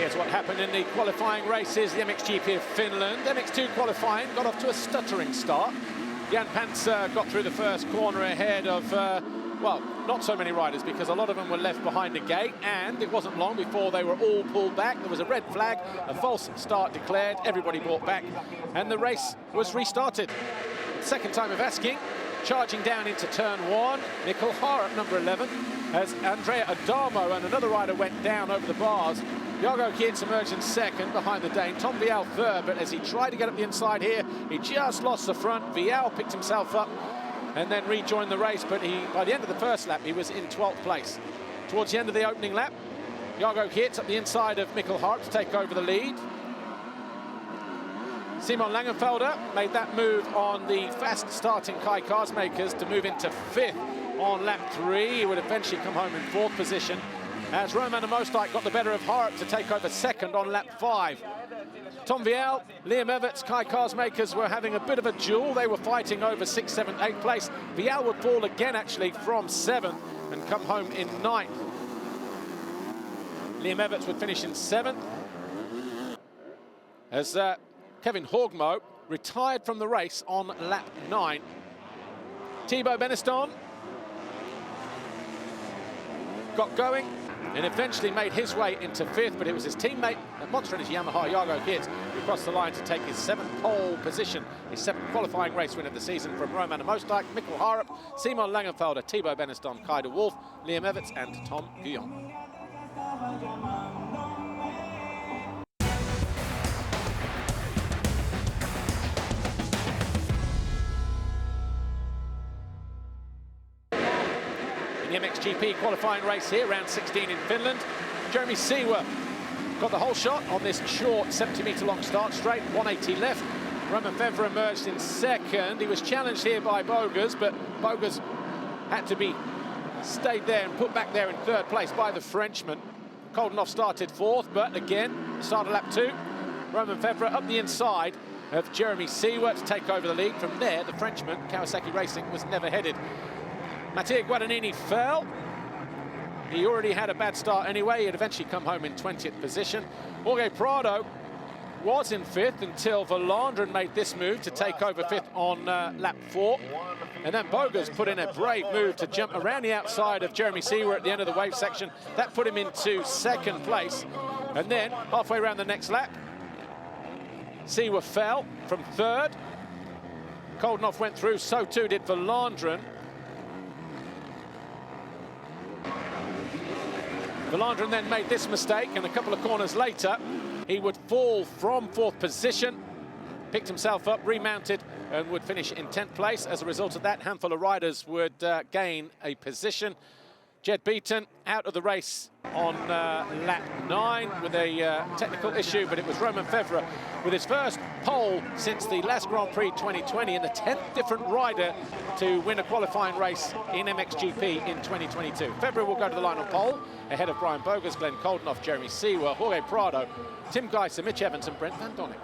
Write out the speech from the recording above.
Here's what happened in the qualifying races, the MXGP of Finland. MX2 qualifying got off to a stuttering start. Jan Panzer got through the first corner ahead of, well, not so many riders because a lot of them were left behind the gate, and it wasn't long before they were all pulled back. There was a red flag, a false start declared, everybody brought back, and the race was restarted. Second time of asking, charging down into turn 1, Mikkel Harup, number 11, as Andrea Adamo and another rider went down over the bars. Jago Kietz emerged in second behind the Dane. Tom Vial third, but as he tried to get up the inside here, he just lost the front. Vial picked himself up and then rejoined the race, but by the end of the first lap, he was in 12th place. Towards the end of the opening lap, Jago Kietz up the inside of Mikkel Harup to take over the lead. Simon Langenfelder made that move on the fast-starting Kai Karsmakers to move into 5th on lap 3. He would eventually come home in 4th position, as Roman Amosdijk got the better of Harup to take over 2nd on lap 5. Tom Vial, Liam Everts, Kai Karsmakers were having a bit of a duel. They were fighting over 6th, 7th, 8th place. Vial would fall again, actually, from 7th and come home in 9th. Liam Everts would finish in 7th. As Kevin Horgmo retired from the race on lap 9. Thibaut Beneston got going and eventually made his way into 5th, but it was his teammate at Monster Energy Yamaha, Jago Kietz, who crossed the line to take his 7th pole position, his 7th qualifying race win of the season from Roman Amosdijk, Mikkel Harup, Simon Langenfelder, Thibaut Beneston, Kai de Wolf, Liam Everts and Tom Guyon. The MXGP qualifying race here, round 16 in Finland. Jeremy Seewer got the whole shot on this short 70-metre long start straight, 180 left. Romain Fevre emerged in 2nd. He was challenged here by Bogers, but Bogers had to be stayed there and put back there in 3rd place by the Frenchman. Koldenhoff started 4th, but again, started lap 2. Romain Fevre up the inside of Jeremy Seewer to take over the lead. From there, the Frenchman, Kawasaki Racing, was never headed. Mattia Guadagnini fell. He already had a bad start anyway. He had eventually come home in 20th position. Jorge Prado was in 5th until Valandren made this move to take over 5th on lap 4. And then Bogers put in a brave move to jump around the outside of Jeremy Seewer at the end of the wave section. That put him into 2nd place. And then, halfway around the next lap, Seewer fell from 3rd. Koldenhoff went through, so too did Valandren. Valandren then made this mistake, and a couple of corners later, he would fall from 4th position, picked himself up, remounted, and would finish in 10th place. As a result of that, handful of riders would gain a position. Jed Beaton out of the race on lap 9 with a technical issue, but it was Romain Fevre with his first pole since the last Grand Prix 2020 and the 10th different rider to win a qualifying race in MXGP in 2022. Fevre will go to the line on pole ahead of Brian Bogers, Glenn Koldenhoff, Jeremy Seewer, Jorge Prado, Tim Geiser, Mitch Evans and Brent Van Dongen.